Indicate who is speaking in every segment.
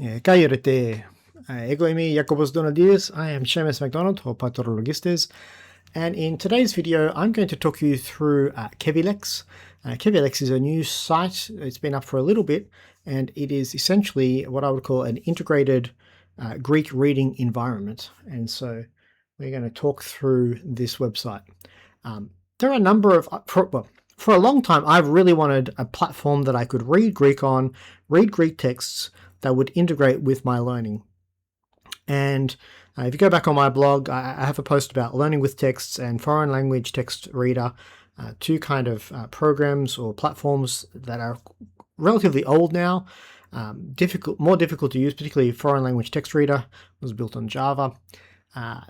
Speaker 1: Kaiurete. Ego imi Jakobos Donaldis. I am Seamus MacDonald, or Patrologistes. And in today's video, I'm going to talk you through Kevilex. Kevilex is a new site. It's been up for a little bit, and it is essentially what I would call an integrated Greek reading environment. And so we're going to talk through this website. There are a number of, for a long time, I've really wanted a platform that I could read Greek on, read Greek texts that would integrate with my learning. And if you go back on my blog, I have a post about learning with texts and foreign language text reader, two kind of programs or platforms that are relatively old now, more difficult to use, particularly foreign language text reader was built on Java.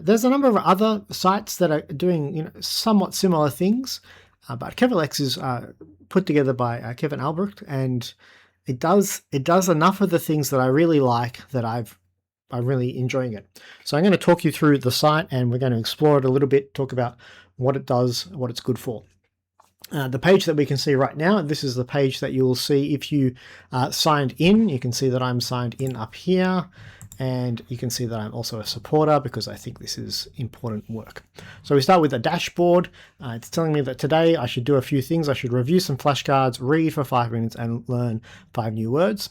Speaker 1: There's a number of other sites that are doing somewhat similar things, but Kevilex is put together by Kevin Albrecht, and it does enough of the things that I really like that I'm really enjoying it. So I'm going to talk you through the site, and we're going to explore it a little bit, talk about what it does, what it's good for. The page that we can see right now, this is the page that you will see if you signed in. You can see that I'm signed in up here, and you can see that I'm also a supporter because I think this is important work. So we start with a dashboard. It's telling me that today I should do a few things. I should review some flashcards, read for 5 minutes, and learn 5 new words.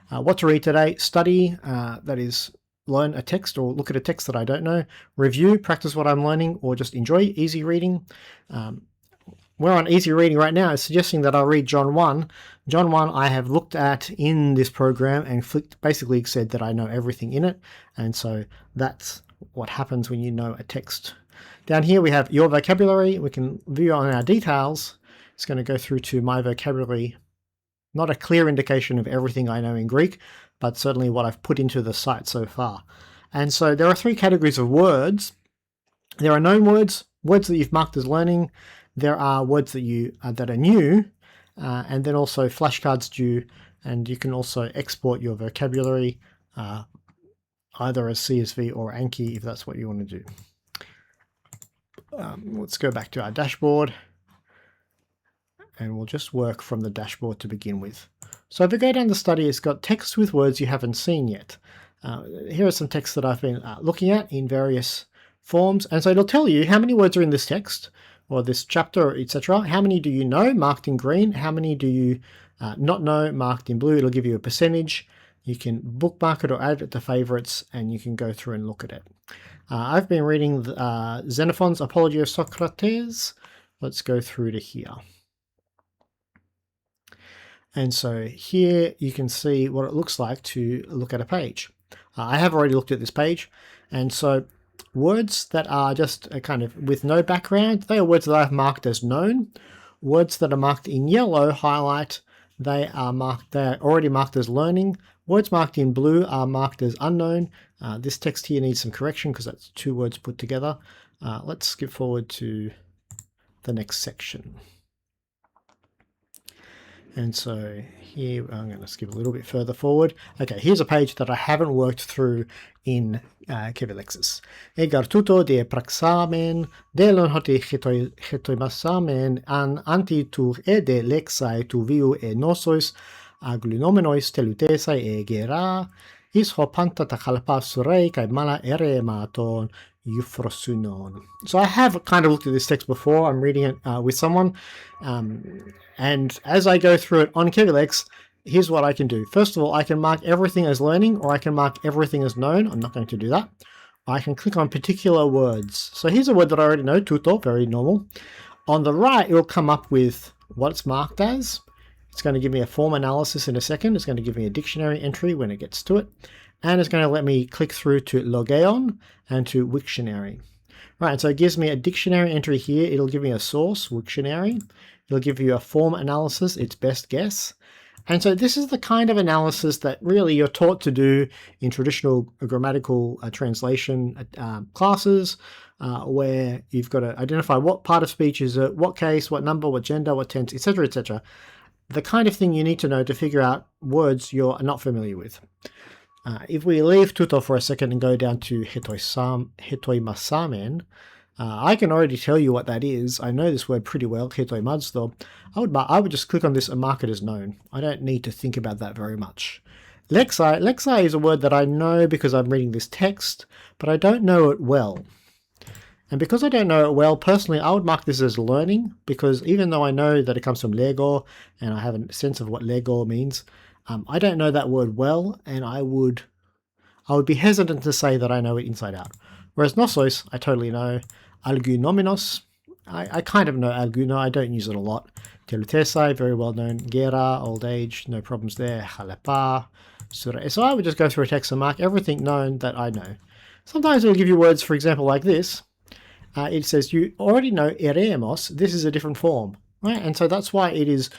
Speaker 1: What to read today? Study, that is, learn a text or look at a text that I don't know. Review, practice what I'm learning, or just enjoy easy reading. We're on easy reading right now. It's suggesting that I'll read John 1. John 1 I have looked at in this program and basically said that I know everything in it. And so that's what happens when you know a text. Down here we have your vocabulary. We can view on our details. It's going to go through to my vocabulary. Not a clear indication of everything I know in Greek, but certainly what I've put into the site so far. And so there are 3 categories of words. There are known words, words that you've marked as learning. There are words that are new, and then also flashcards due, and you can also export your vocabulary either as CSV or Anki if that's what you want to do. Let's go back to our dashboard, and we'll just work from the dashboard to begin with. So if we go down to study, it's got text with words you haven't seen yet. Here are some texts that I've been looking at in various forms, and so it'll tell you how many words are in this text, or this chapter, etc. How many do you know, marked in green? How many do you not know, marked in blue? It'll give you a percentage. You can bookmark it or add it to favorites, and you can go through and look at it. I've been reading Xenophon's Apology of Socrates. Let's go through to here. And so here you can see what it looks like to look at a page. I have already looked at this page, and so words that are just kind of with no background, they are words that I've marked as known. Words that are marked in yellow, highlight, they are already marked as learning. Words marked in blue are marked as unknown. This text here needs some correction because that's 2 words put together. Let's skip forward to the next section. And so here, I'm going to skip a little bit further forward. Okay, here's a page that I haven't worked through in Kevilex's. Egar tuto de praxamen, delon hoti hetoimasamen an anti tu de lexai tu viu e nosois aglunomenois telutesai e gera, isho panta ta kalpasurei kai mala ere maton euphrosynon. So I have kind of looked at this text before. I'm reading it with someone. And as I go through it on Kevilex, here's what I can do. First of all, I can mark everything as learning, or I can mark everything as known. I'm not going to do that. I can click on particular words. So here's a word that I already know, tuto, very normal. On the right, it will come up with what it's marked as. It's going to give me a form analysis in a second. It's going to give me a dictionary entry when it gets to it. And it's going to let me click through to Logeon and to Wiktionary. Right, so it gives me a dictionary entry here. It'll give me a source, Wiktionary. It'll give you a form analysis, its best guess. And so this is the kind of analysis that really you're taught to do in traditional grammatical translation classes, where you've got to identify what part of speech is it, what case, what number, what gender, what tense, etc., etc. The kind of thing you need to know to figure out words you're not familiar with. If we leave tuto for a second and go down to hetoimasamen, I can already tell you what that is. I know this word pretty well, hetoimadsto. I would just click on this and mark it as known. I don't need to think about that very much. Lexi is a word that I know because I'm reading this text, but I don't know it well. And because I don't know it well, personally, I would mark this as learning, because even though I know that it comes from Lego and I have a sense of what Lego means, I don't know that word well, and I would be hesitant to say that I know it inside out. Whereas nosos, I totally know. Algunominos, I kind of know alguno, I don't use it a lot. Telutesai, very well known. Gera, old age, no problems there. Halepa, sura. So I would just go through a text and mark everything known that I know. Sometimes it'll give you words, for example, like this. It says, you already know eremos, this is a different form. Right? And so that's why it is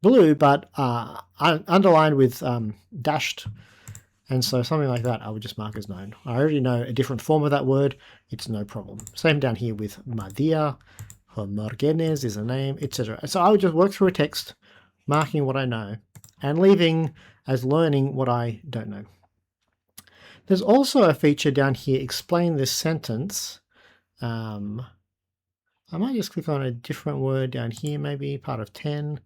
Speaker 1: blue, but underlined with dashed. And so something like that I would just mark as known. I already know a different form of that word, it's no problem. Same down here with Madia, Morgenes is a name, etc. So I would just work through a text, marking what I know, and leaving as learning what I don't know. There's also a feature down here, explain this sentence. I might just click on a different word down here, maybe part of 10.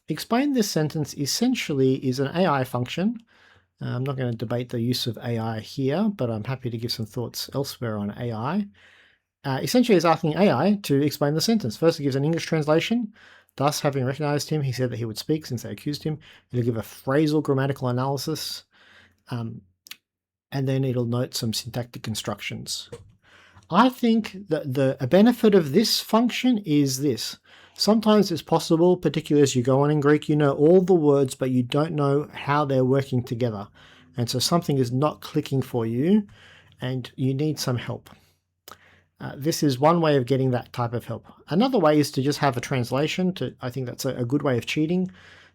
Speaker 1: Explain this sentence essentially is an AI function. I'm not going to debate the use of AI here, but I'm happy to give some thoughts elsewhere on AI. Essentially, it's asking AI to explain the sentence. First, it gives an English translation. Thus, having recognized him, he said that he would speak since they accused him. It'll give a phrasal grammatical analysis, and then it'll note some syntactic instructions. I think that a benefit of this function is this. Sometimes it's possible, particularly as you go on in Greek, you know all the words, but you don't know how they're working together. And so something is not clicking for you, and you need some help. This is one way of getting that type of help. Another way is to just have a translation. I think that's a good way of cheating.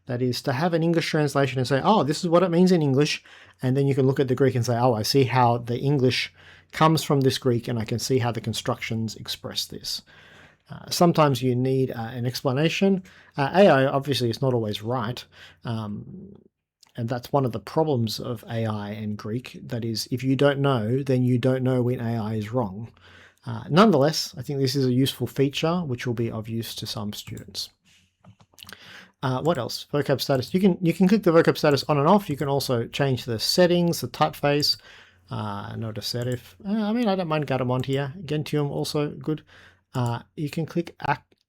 Speaker 1: That is to have an English translation and say, oh, this is what it means in English. And then you can look at the Greek and say, oh, I see how the English comes from this Greek, and I can see how the constructions express this. Sometimes you need an explanation. AI obviously is not always right. And that's one of the problems of AI and Greek. That is, if you don't know, then you don't know when AI is wrong. Nonetheless, I think this is a useful feature which will be of use to some students. What else? Vocab status. You can click the vocab status on and off. You can also change the settings, the typeface. Notice serif. I mean, I don't mind Garamond here. Gentium also good. You can click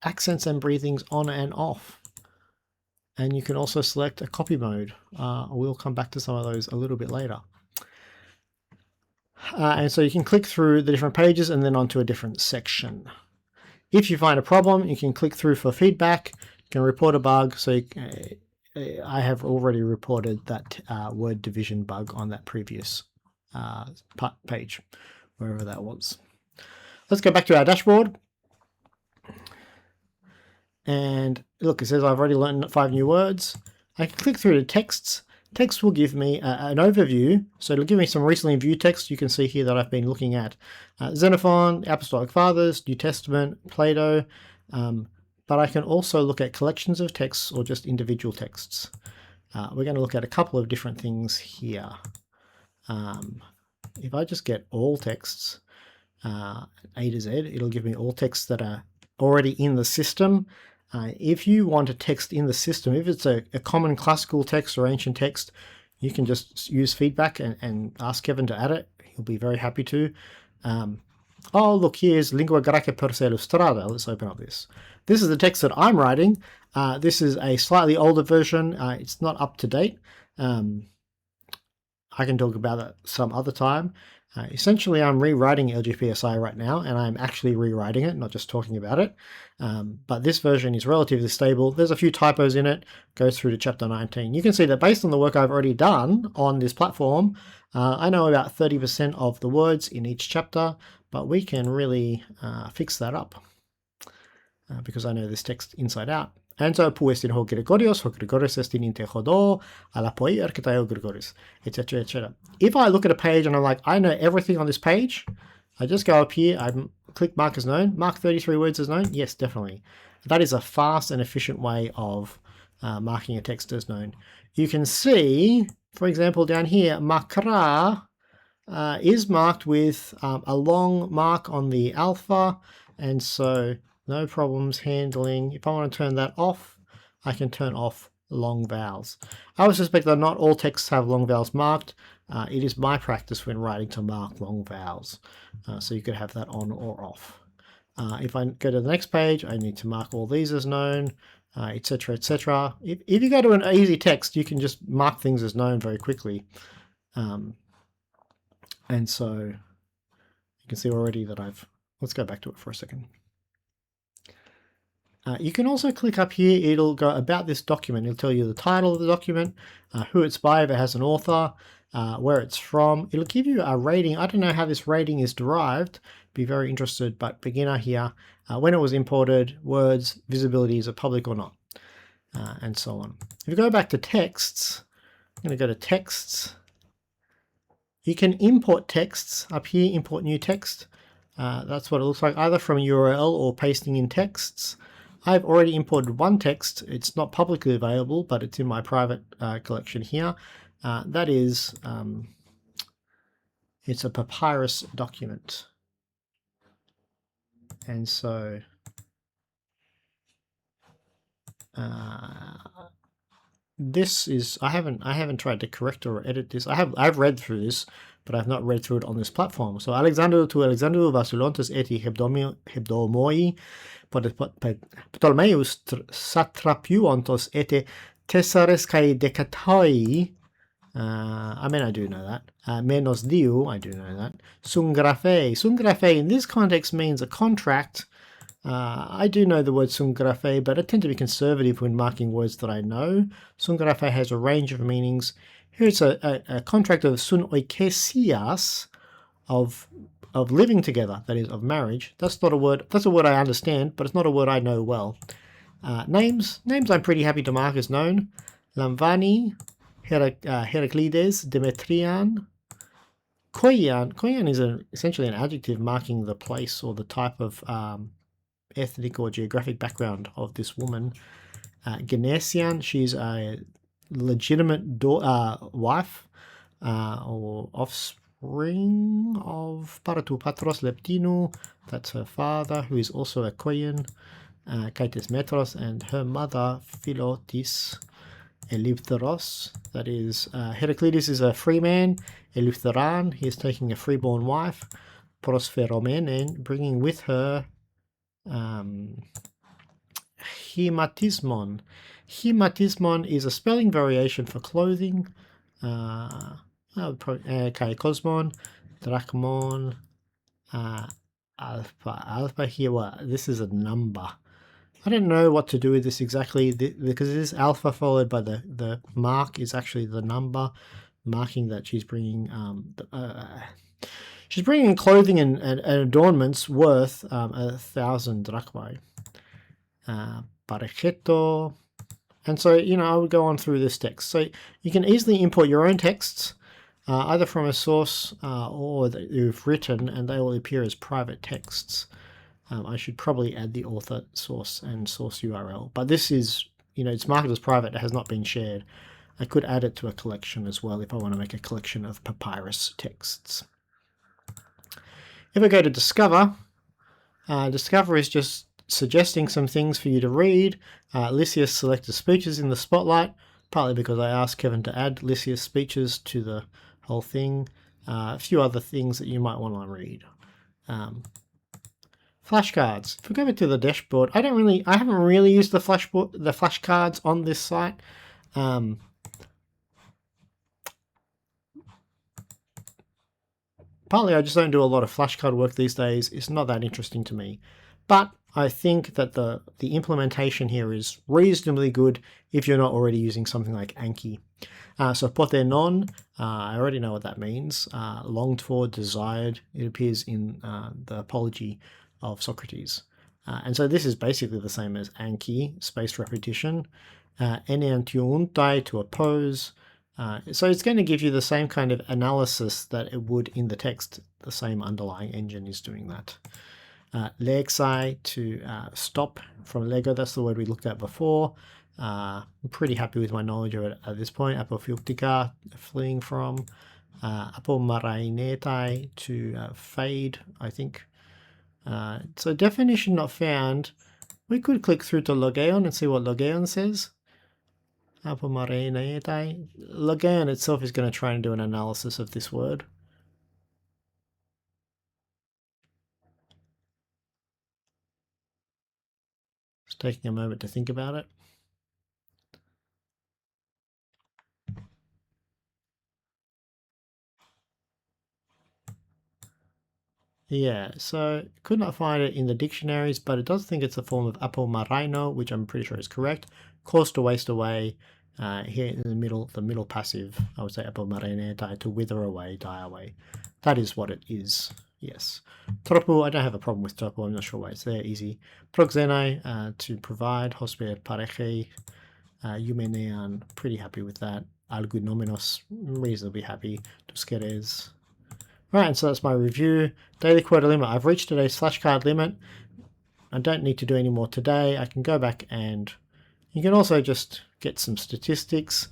Speaker 1: accents and breathings on and off. And you can also select a copy mode. We'll come back to some of those a little bit later. And so you can click through the different pages and then onto a different section. If you find a problem, you can click through for feedback. You can report a bug. So I have already reported that word division bug on that previous page, wherever that was. Let's go back to our dashboard. And look, it says I've already learned 5 new words. I can click through the texts. Text will give me an overview. So it'll give me some recently viewed text. You can see here that I've been looking at Xenophon, Apostolic Fathers, New Testament, Plato. But I can also look at collections of texts or just individual texts. We're going to look at a couple of different things here. If I just get all texts, A to Z, it'll give me all texts that are already in the system. If you want a text in the system, if it's a common classical text or ancient text, you can just use feedback and ask Kevin to add it. He'll be very happy to. Oh, look, here's Lingua Greca per se illustrata. Let's open up this. This is the text that I'm writing. This is a slightly older version. It's not up to date. I can talk about that some other time. Essentially, I'm rewriting LGPSI right now, and I'm actually rewriting it, not just talking about it. But this version is relatively stable. There's a few typos in it, goes through to chapter 19. You can see that based on the work I've already done on this platform, I know about 30% of the words in each chapter, but we can really fix that up because I know this text inside out. And so, pues in ho Gregorios estin inte hodo, ala poi erketaio Gregorios, etc., etc. If I look at a page and I'm like, I know everything on this page, I just go up here, I click mark as known, mark 33 words as known. Yes, definitely. That is a fast and efficient way of marking a text as known. You can see, for example, down here, makra is marked with a long mark on the alpha, and so no problems handling. If I want to turn that off, I can turn off long vowels. I would suspect that not all texts have long vowels marked. It is my practice when writing to mark long vowels. So you could have that on or off. If I go to the next page, I need to mark all these as known, etc., etc. If you go to an easy text, you can just mark things as known very quickly. And so you can see already that let's go back to it for a second. You can also click up here, it'll go about this document. It'll tell you the title of the document, who it's by if it has an author, where it's from. It'll give you a rating. I don't know how this rating is derived. Be very interested, but beginner here, when it was imported, words, visibility, is it public or not, and so on. If you go back to texts, I'm going to go to texts. You can import texts up here, import new text. That's what it looks like, either from a URL or pasting in texts. I've already imported one text. It's not publicly available, but it's in my private collection here. That is, it's a papyrus document. And so this is, I haven't tried to correct or edit this. I've read through this, but I've not read through it on this platform. So Alexandru to Alexandru Vasilontes eti hebdomoi Ptolemeus satrapiuontos ete Thesares kai decatoi. I mean, I do know that. Menos diu, I do know that. Sungrafe. Sungrafe in this context means a contract. I do know the word sungrafe, but I tend to be conservative when marking words that I know. Sungrafe has a range of meanings. Here it's a contract of sun oikesias, of living together, that is, of marriage. That's not a word. That's a word I understand, but it's not a word I know well. Names I'm pretty happy to mark as known. Lamvani, Heraclides, Demetrian. Koyan is essentially an adjective marking the place or the type of ethnic or geographic background of this woman. Genesian, she's a legitimate wife or offspring of Paratu Patros Leptinu, that's her father, who is also a Koyan, Kaites Metros, and her mother Philotis Eleutheros, that is, Heraclides is a free man, Eleutheran, he is taking a freeborn wife, Prosperomenen, bringing with her Hematismon. Hematismon is a spelling variation for clothing. Kaikosmon, Drachmon, Alpha here. Well, this is a number. I don't know what to do with this exactly, because it is alpha followed by the mark is actually the number, marking that she's bringing clothing and adornments worth 1,000 drachmae. Parejeto. And so, I would go on through this text. So you can easily import your own texts, either from a source or that you've written, and they will appear as private texts. I should probably add the author, source, and source URL. But this is, it's marked as private. It has not been shared. I could add it to a collection as well if I want to make a collection of papyrus texts. If I go to Discover, Discover is just suggesting some things for you to read. Lysias selected speeches in the spotlight, partly because I asked Kevin to add Lysias speeches to the whole thing. A few other things that you might want to read. Flashcards. If we go back to the dashboard, I haven't really used the flashcards on this site. Partly I just don't do a lot of flashcard work these days. It's not that interesting to me. But I think that the implementation here is reasonably good if you're not already using something like Anki. So pote non, I already know what that means. Longed for, desired. It appears in the Apology of Socrates. And so this is basically the same as Anki, spaced repetition. Enantiuntai, to oppose. So it's going to give you the same kind of analysis that it would in the text. The same underlying engine is doing that. Lexai, to stop from Lego. That's the word we looked at before. I'm pretty happy with my knowledge of it at this point. Apophyctica, fleeing from. Apomaraenetai, to fade, I think. So definition not found. We could click through to Logeon and see what Logeon says. Apomarineae. Lagern itself is going to try and do an analysis of this word. Just taking a moment to think about it. Yeah, so could not find it in the dictionaries, but it does think it's a form of apomarino, which I'm pretty sure is correct. Course to waste away. Here in the middle passive, I would say apomarinae, to wither away, die away. That is what it is. Yes. Tropu, I don't have a problem with tropu. I'm not sure why it's there. Easy. Proxenai, to provide. Hosper pareche. Eumenean, pretty happy with that. Algunomenos, reasonably happy. Tuskeres. Right, and so that's my review. Daily quota limit. I've reached today's flashcard limit. I don't need to do any more today. I can go back and you can also just get some statistics.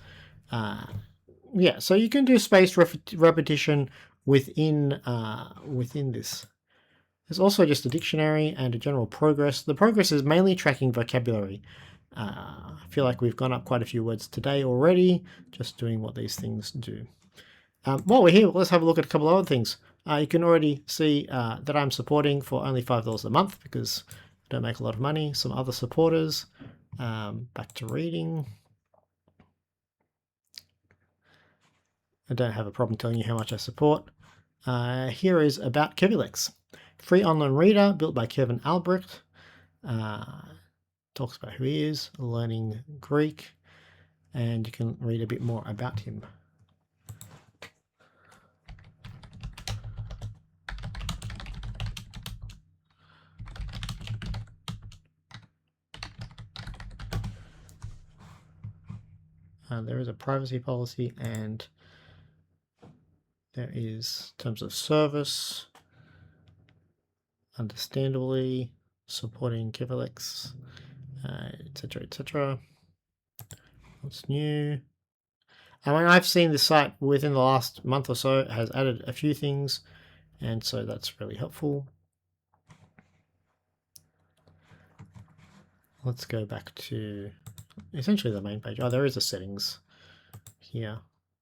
Speaker 1: Yeah, so you can do spaced repetition within this. There's also just a dictionary and a general progress. The progress is mainly tracking vocabulary. I feel like we've gone up quite a few words today already, just doing what these things do. While we're here, let's have a look at a couple of other things. You can already see that I'm supporting for only $5 a month because I don't make a lot of money. Some other supporters. Back to reading. I don't have a problem telling you how much I support. Here is about Kevilex. Free online reader built by Kevin Albrecht. Talks about who he is, learning Greek, and you can read a bit more about him. There is a privacy policy, and there is terms of service, understandably, supporting Kevilex, etc., etc. What's new? I mean, I've seen this site within the last month or so has added a few things, and so that's really helpful. Let's go back to essentially the main page. Oh, there is a settings here.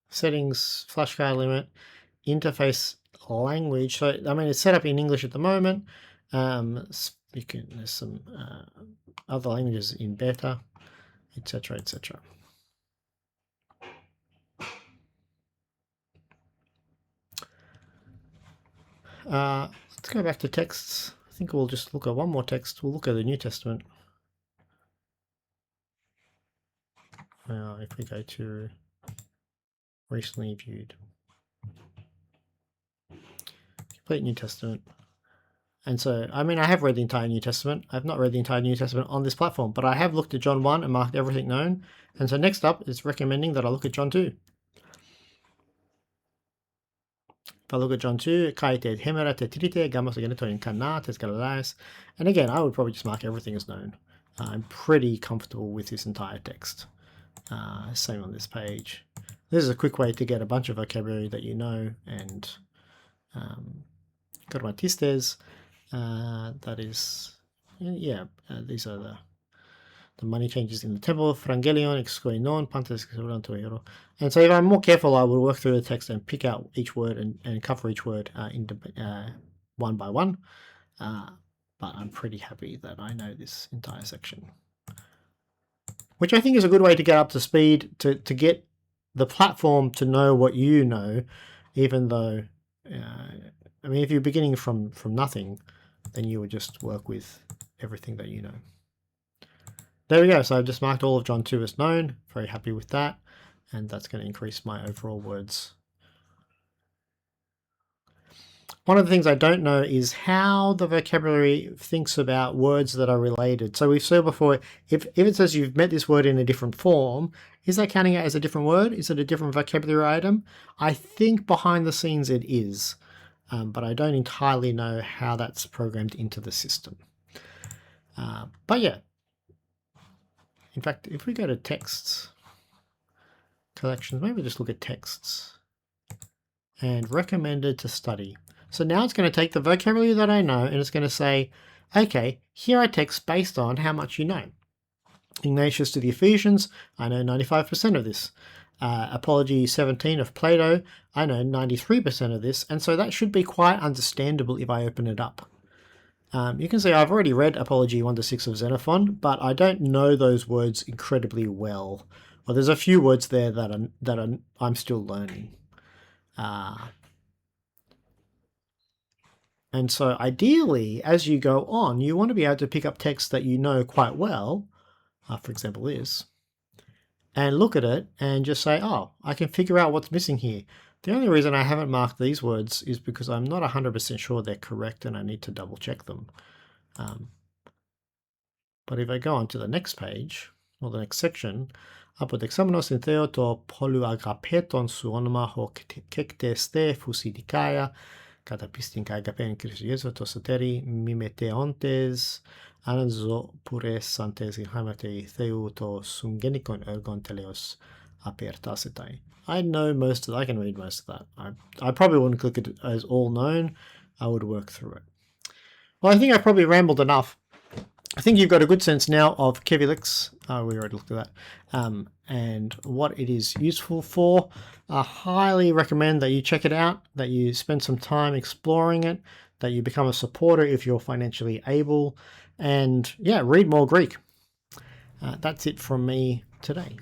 Speaker 1: Settings, flashcard limit, interface language. So, I mean, it's set up in English at the moment. There's some other languages in beta, etc., etc. Let's go back to texts. I think we'll just look at one more text. We'll look at the New Testament. If we go to recently viewed, complete New Testament. And so, I mean, I have read the entire New Testament. I've not read the entire New Testament on this platform, but I have looked at John 1 and marked everything known. And so next up is recommending that I look at John 2. If I look at John 2, and again, I would probably just mark everything as known. I'm pretty comfortable with this entire text. Same on this page. This is a quick way to get a bunch of vocabulary that you know, and grammatistes, that is, yeah, these are the money changes in the temple, frangelion, exkoinon, pantes, and so if I'm more careful, I will work through the text and pick out each word and cover each word one by one, but I'm pretty happy that I know this entire section. Which I think is a good way to get up to speed, to get the platform to know what you know, even though, I mean, if you're beginning from nothing, then you would just work with everything that you know. There we go. So I've just marked all of John 2 as known. Very happy with that. And that's going to increase my overall words. One of the things I don't know is how the vocabulary thinks about words that are related. So we've said before, if it says you've met this word in a different form, is that counting it as a different word? Is it a different vocabulary item? I think behind the scenes it is, but I don't entirely know how that's programmed into the system. But yeah. In fact, if we go to texts, collections, maybe just look at texts and recommended to study. So now it's going to take the vocabulary that I know and it's going to say, okay, here are texts based on how much you know. Ignatius to the Ephesians, I know 95% of this. Apology 17 of Plato, I know 93% of this, and so that should be quite understandable if I open it up. You can see I've already read Apology 1 to 6 of Xenophon, but I don't know those words incredibly well. Well, there's a few words there that I'm still learning. And so ideally, as you go on, you want to be able to pick up text that you know quite well, for example this, and look at it and just say, oh, I can figure out what's missing here. The only reason I haven't marked these words is because I'm not 100% sure they're correct and I need to double check them. But if I go on to the next page, or the next section, αποδεξάμενος εν Θεό το πολυαγαπέτον σου όνομα ho κεκτεστέ φουσιδικάια, κατά πίστην και αγαπέν Χριστού Ιησού το σωτέρι μη μετεόντες, άναζο πουρέσαντες γχάμαται Θεού το σουγγενικον έργον τελεos απερτάσεtai. I know most of that. I can read most of that. I probably wouldn't click it as all known. I would work through it. Well, I think I've probably rambled enough. I think you've got a good sense now of Kevilex. We already looked at that. And what it is useful for. I highly recommend that you check it out, that you spend some time exploring it, that you become a supporter if you're financially able, and yeah, read more Greek. That's it from me today.